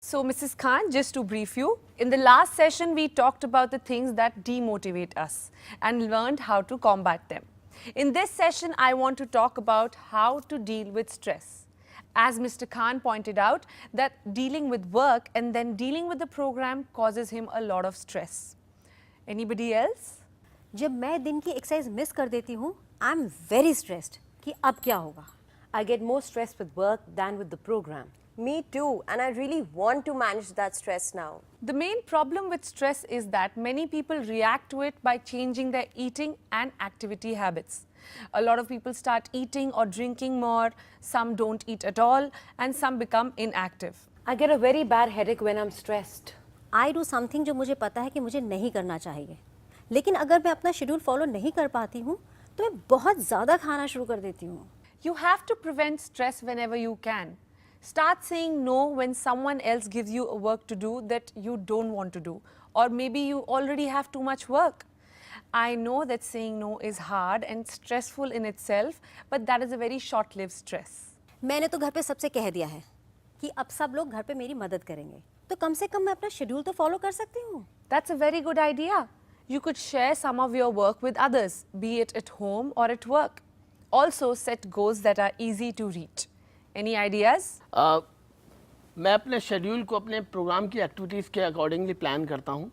So, Mrs. Khan, just to brief you, in the last session we talked about the things that demotivate us and learned how to combat them. In this session, I want to talk about how to deal with stress. As Mr. Khan pointed out, that dealing with work and then dealing with the program causes him a lot of stress. Anybody else? जब मैं दिन की exercise miss कर देती हूँ, I am very stressed कि अब क्या होगा. I get more stressed with work than with the program. Me too, and I really want to manage that stress now. The main problem with stress is that many people react to it by changing their eating and activity habits. A lot of people start eating or drinking more, some don't eat at all, and some become inactive. I get a very bad headache when I'm stressed. I do something जो मुझे पता है कि मुझे नहीं करना चाहिए, लेकिन अगर मैं अपना शेड्यूल फॉलो नहीं कर पाती हूँ तो मैं बहुत ज़्यादा खाना शुरू कर देती हूँ. You have to prevent stress whenever you can. Start saying no when someone else gives you a work to do that you don't want to do, or maybe you already have too much work. I know that saying no is hard and stressful in itself, but that is a very short-lived stress. मैंने तो घर पे सबसे कह दिया है कि अब सब लोग घर पे मेरी मदद करेंगे, तो कम से कम मैं अपना शेड्यूल तो फॉलो कर सकती हूँ. That's a very good idea. You could share some of your work with others, be it at home or at work. Also, set goals that are easy to reach. Any ideas? मैं अपने schedule को अपने programme की activities के accordingly plan करता हूँ.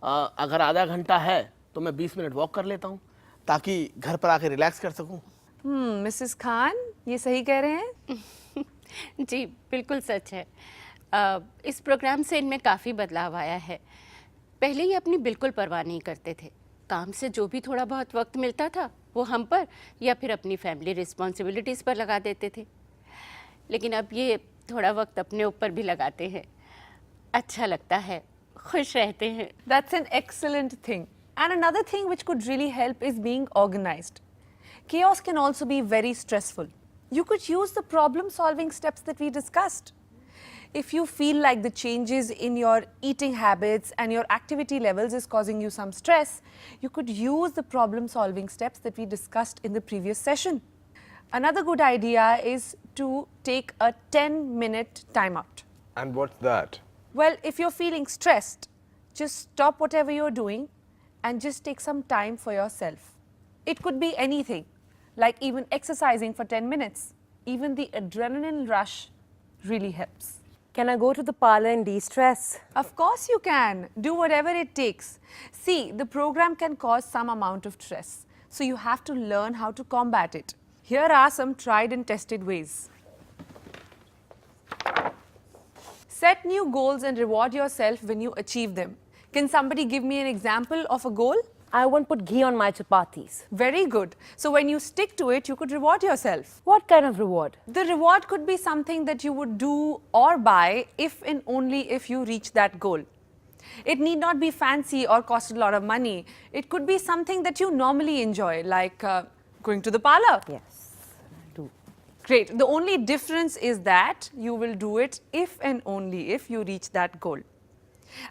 अगर आधा घंटा है तो मैं 20 मिनट वॉक कर लेता हूँ ताकि घर पर आके रिलैक्स कर सकूँ. Mrs. Khan, ये सही कह रहे हैं? जी बिल्कुल सच है. इस प्रोग्राम से इनमें काफ़ी बदलाव आया है. पहले ये अपनी बिल्कुल परवाह नहीं करते थे. काम से जो भी थोड़ा बहुत वक्त मिलता था वो हम पर या फिर अपनी फैमिली रिस्पॉन्सिबिलिटीज़ पर लगा देते थे, लेकिन अब ये थोड़ा वक्त अपने ऊपर भी लगाते हैं. अच्छा लगता है, खुश रहते हैं. That's an excellent thing. And another thing which could really help is being organized. Chaos can also be very stressful. You could use the problem-solving steps that we discussed. If you feel like the changes in your eating habits and your activity levels is causing you some stress, you could use the problem-solving steps that we discussed in the previous session. Another good idea is to take a 10-minute timeout. And what's that? Well, if you're feeling stressed, just stop whatever you're doing and just take some time for yourself. It could be anything, like even exercising for 10 minutes. Even the adrenaline rush really helps. Can I go to the parlor and de-stress? Of course you can. Do whatever it takes. See, the program can cause some amount of stress, so you have to learn how to combat it. Here are some tried and tested ways. Set new goals and reward yourself when you achieve them. Can somebody give me an example of a goal? I won't put ghee on my chapatis. Very good. So when you stick to it, you could reward yourself. What kind of reward? The reward could be something that you would do or buy if and only if you reach that goal. It need not be fancy or cost a lot of money. It could be something that you normally enjoy, like going to the parlor. Yes, I do. Great. The only difference is that you will do it if and only if you reach that goal.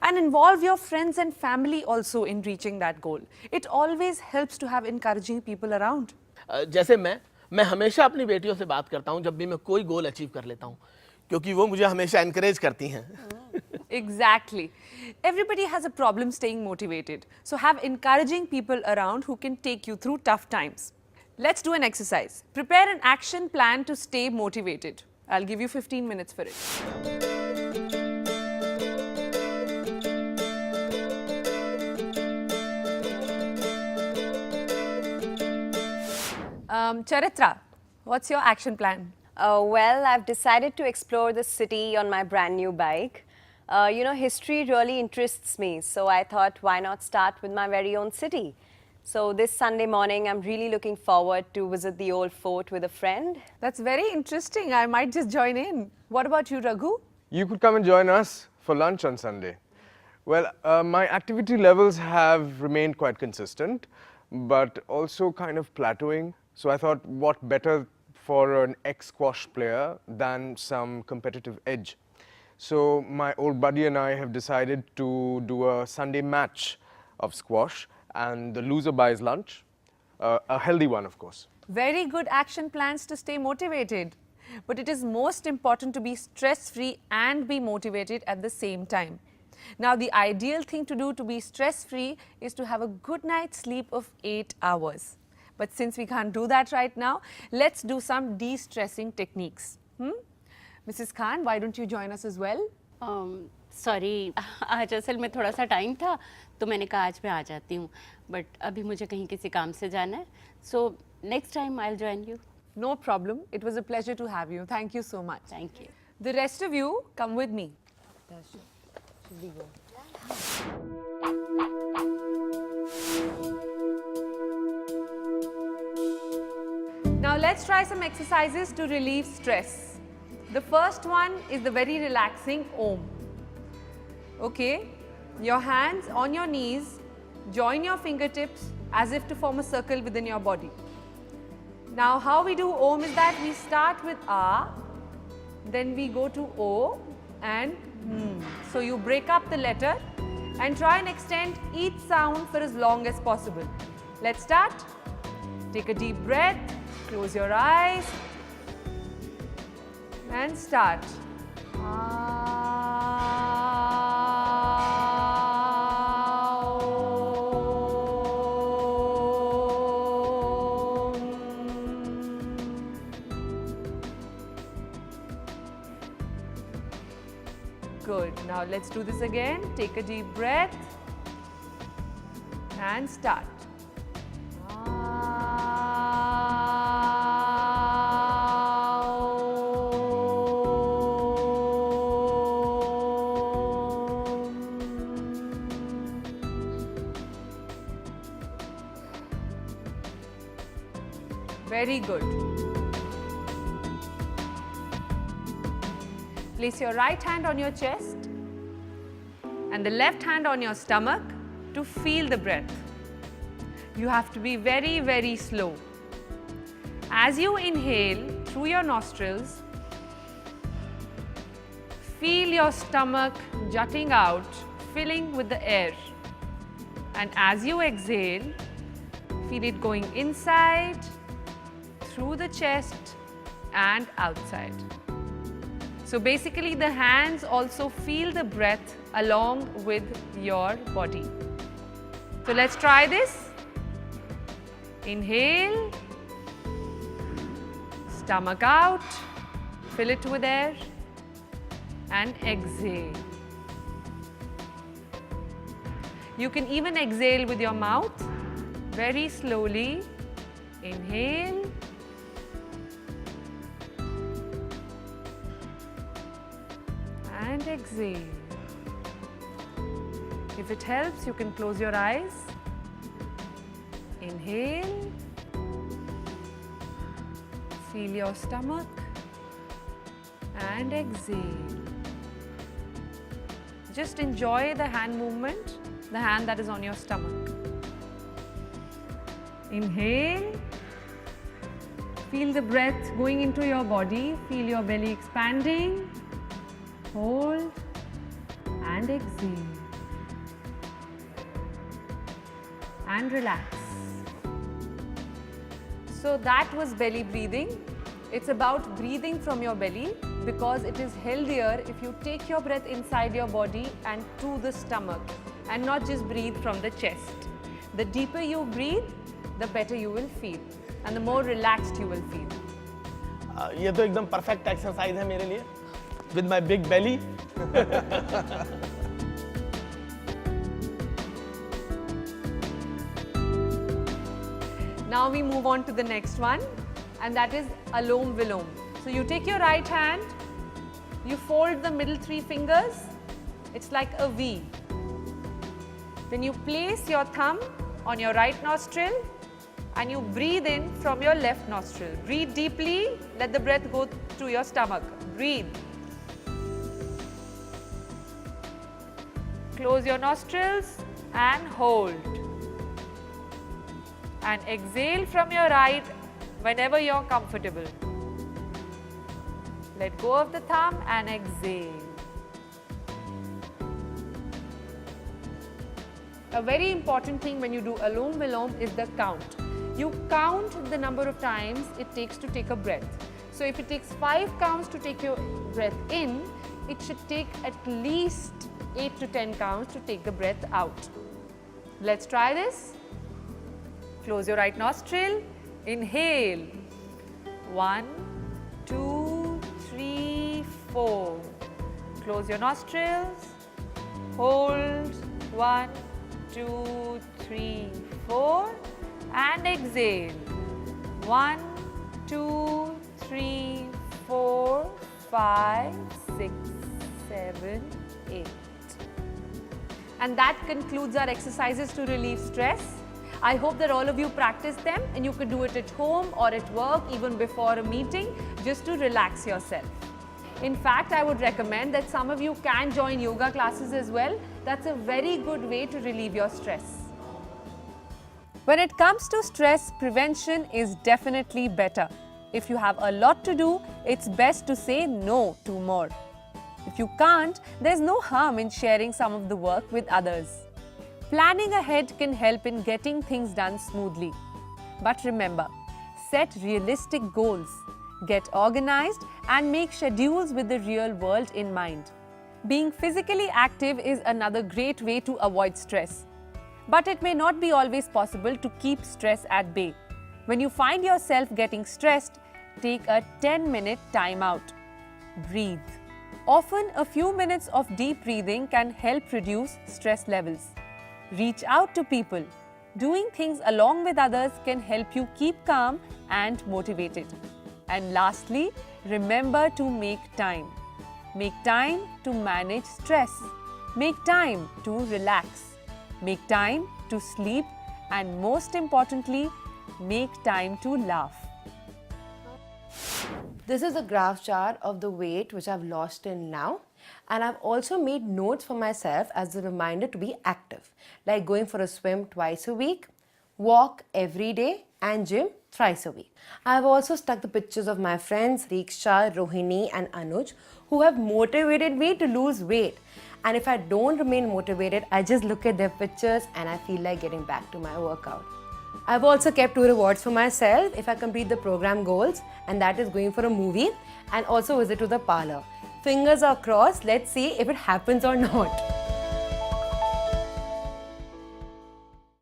And involve your friends and family also in reaching that goal. It always helps to have encouraging people around. जैसे मैं हमेशा अपनी बेटियों से बात करता हूँ जब भी मैं कोई गोल अचीव कर लेता हूँ, क्योंकि वो मुझे हमेशा encourage करती हैं. Exactly. Everybody has a problem staying motivated. So have encouraging people around who can take you through tough times. Let's do an exercise. Prepare an action plan to stay motivated. I'll give you 15 minutes for it. Charitra, what's your action plan? Well, I've decided to explore the city on my brand new bike. History really interests me, so I thought why not start with my very own city. So this Sunday morning, I'm really looking forward to visit the old fort with a friend. That's very interesting. I might just join in. What about you, Raghu? You could come and join us for lunch on Sunday. Well, my activity levels have remained quite consistent, but also kind of plateauing. So I thought, what better for an ex-squash player than some competitive edge? So my old buddy and I have decided to do a Sunday match of squash, and the loser buys lunch, a healthy one, of course. Very good action plans to stay motivated. But it is most important to be stress-free and be motivated at the same time. Now, the ideal thing to do to be stress-free is to have a good night's sleep of 8 hours. But since we can't do that right now, let's do some de-stressing techniques. Mrs. Khan, why don't you join us as well? Sorry आज असल में थोड़ा सा time था तो मैंने कहा आज मैं आ जाती हूँ बट अभी मुझे कहीं किसी काम से जाना है so next time I will join you No problem. It was a pleasure to have you. Thank you so much. Thank you The rest of you, come with me. Should we go? Now let's try some exercises to relieve stress. The first one is the very relaxing Om. Okay, your hands on your knees, join your fingertips as if to form a circle within your body. Now how we do Om is that we start with A, then we go to O and So you break up the letter and try and extend each sound for as long as possible. Let's start. Take a deep breath, close your eyes and start. Good. Now let's do this again. Take a deep breath and start. Very good. Place your right hand on your chest and the left hand on your stomach to feel the breath. You have to be very, very slow. As you inhale through your nostrils, feel your stomach jutting out, filling with the air. And as you exhale, feel it going inside, through the chest and outside. So basically the hands also feel the breath along with your body. So let's try this. Inhale, stomach out, fill it with air and exhale. You can even exhale with your mouth very slowly. Inhale. And exhale. If it helps, you can close your eyes. Inhale. Feel your stomach. And exhale. Just enjoy the hand movement, the hand that is on your stomach. Inhale. Feel the breath going into your body. Feel your belly expanding. Hold and exhale and relax. So that was belly breathing. It's about breathing from your belly because it is healthier if you take your breath inside your body and to the stomach and not just breathe from the chest. The deeper you breathe, the better you will feel and the more relaxed you will feel. ये तो एकदम perfect exercise है मेरे लिए with my big belly. Now we move on to the next one and that is Alom Vilom. So you take your right hand, you fold the middle 3 fingers, it's like a V. Then you place your thumb on your right nostril and you breathe in from your left nostril. Breathe deeply, let the breath go to your stomach. Breathe. Close your nostrils and hold. And exhale from your right whenever you're comfortable. Let go of the thumb and exhale. A very important thing when you do Alom Vilom is the count. You count the number of times it takes to take a breath. So if it takes 5 counts to take your breath in, it should take at least 8 to 10 counts to take the breath out. Let's try this. Close your right nostril. Inhale. 1, 2, 3, 4. Close your nostrils. Hold. 1, 2, 3, 4. And exhale. 1, 2, 3, 4, 5, 6, 7, 8. And that concludes our exercises to relieve stress. I hope that all of you practice them and you could do it at home or at work even before a meeting just to relax yourself. In fact, I would recommend that some of you can join yoga classes as well. That's a very good way to relieve your stress. When it comes to stress, prevention is definitely better. If you have a lot to do, it's best to say no to more. If you can't, there's no harm in sharing some of the work with others. Planning ahead can help in getting things done smoothly. But remember, set realistic goals, get organized, and make schedules with the real world in mind. Being physically active is another great way to avoid stress. But it may not be always possible to keep stress at bay. When you find yourself getting stressed, take a 10-minute time out. Breathe. Often, a few minutes of deep breathing can help reduce stress levels. Reach out to people. Doing things along with others can help you keep calm and motivated. And lastly, remember to make time. Make time to manage stress. Make time to relax. Make time to sleep. And most importantly, make time to laugh. This is a graph chart of the weight which I've lost till now, and I've also made notes for myself as a reminder to be active, like going for a swim twice a week, walk every day, and gym thrice a week. I've also stuck the pictures of my friends Riksha, Rohini and Anuj who have motivated me to lose weight. And if I don't remain motivated, I just look at their pictures and I feel like getting back to my workout. I've also kept 2 rewards for myself if I complete the program goals, and that is going for a movie and also visit to the parlor. Fingers are crossed, let's see if it happens or not.